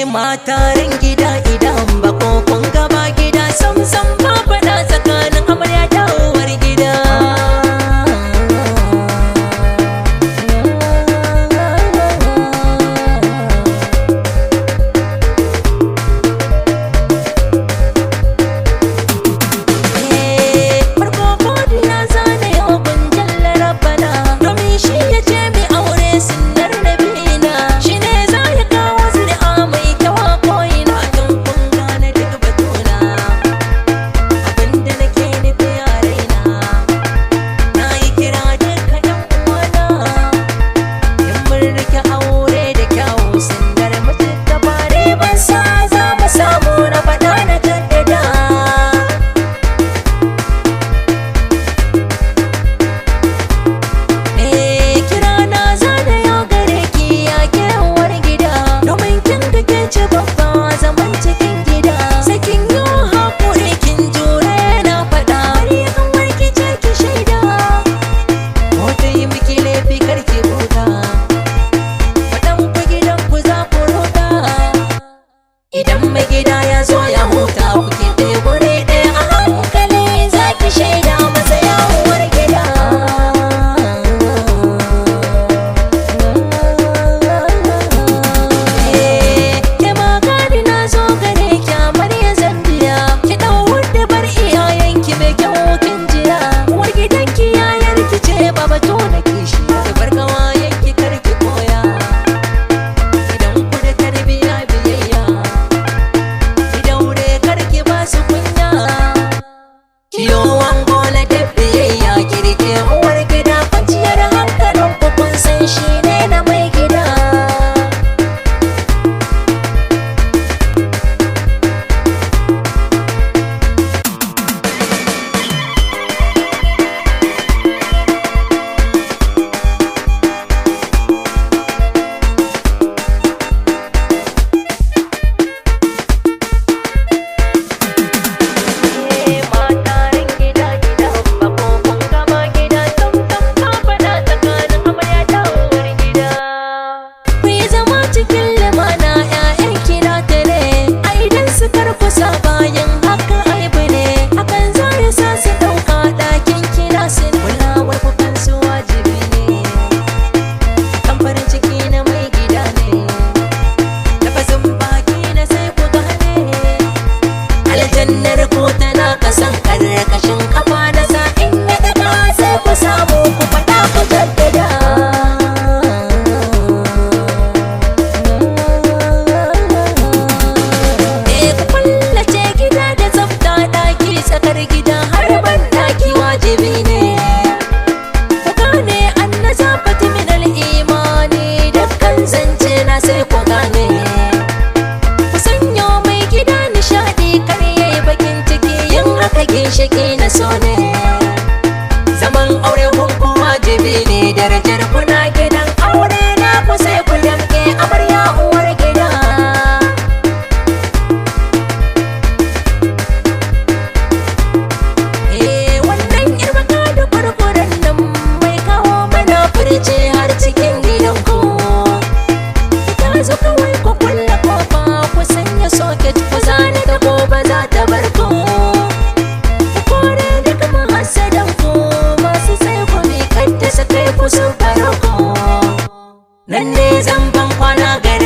Matarin gida idan ba ko kun gaba gida sam sam ba fada tsakanin amarya da uwar gida. Farko godiya zane yau kun jalla rabbana, domin shi ya ce mai aure sunnar nabina. Shi ne za ya kawo zuri'a mai kyau a ko'ina, don kun gane duk batuna abinda nake nufi a raina. Na yi kira duka yan uwana, in mun rike aure da kyawu sunnar mutum ta bare ban sa za mu samu na faɗa na jaddada. Kirana zana yau gare ki ya ke uwar gida, domin kin ga ke ce babba zaman cikin gida. Sai kin yi haƙuri kin jure na faɗa, har ya kanwar ki ce ki shaida. Ko ta yi miki laifi kar ki buɗa, faɗan ku gidan ku za ku roɗa. Idan mai gida ya zo ya huta kuke ɗaya guri ɗaya a hankali za ki shaida masa ya uwar gida. Ke magani na zo gare ki amarya Zambiya, ki ɗau wadda bar iyayenki mai kyau kin jiya. Uwar gidanki yayar ki ce ba batu na kishi, ki bar ƙawayenki kar ki koya. Idan ku da tarbiya biyayya, ki daure kar ki ba su kunya. Kiyo wango na da biyayya, ki rike uwar gida kwanciyar hankalin ku kun san shi ne na mai gida. Matarin gida idan ba ko kun gaba gida sam sam ba faɗa tsakanin amarya da uwar gida. Ku yi zama cikin limana 'ya'yan kira tare, ai dan su karkusa bayan haka aibu ne. Hakan za ya sa su ɗauka ɗakin kira su kulawar ku kansu wajibi ne. Kan farin ciki na mai gida ne, lafazin baki na sai ku gane. Aljannar ko tana kasan karkashin kafa na sa in ya daga sai ku samu ku faɗa ku jaddada. Ku kullace gida da tsafta, ɗaki tsakar gida har ban ɗaki wajibi ne. Ku gane an nazafati minal imani, dukkan zance na sai ku gane. Ku sanya mai gida nishaɗi kar yayi bakin ciki, yin haka ginshiki na so ne. Zaman aure hunku wajibi ne, darajar kuna gidan aure na ku sai ku damke amarya uwar gida. Wannan irmaka da kurkuren nan mai kawo mana furce har cikin gidanku. Ta zo kawai ku kulle kofa, ku sanya soket ku zane da gobe za ta bar ku. Ku kore duka mahassadan ku, masu sai ku mi kadda su kai ku sun fara ku. Nan ne zan ban kwana gare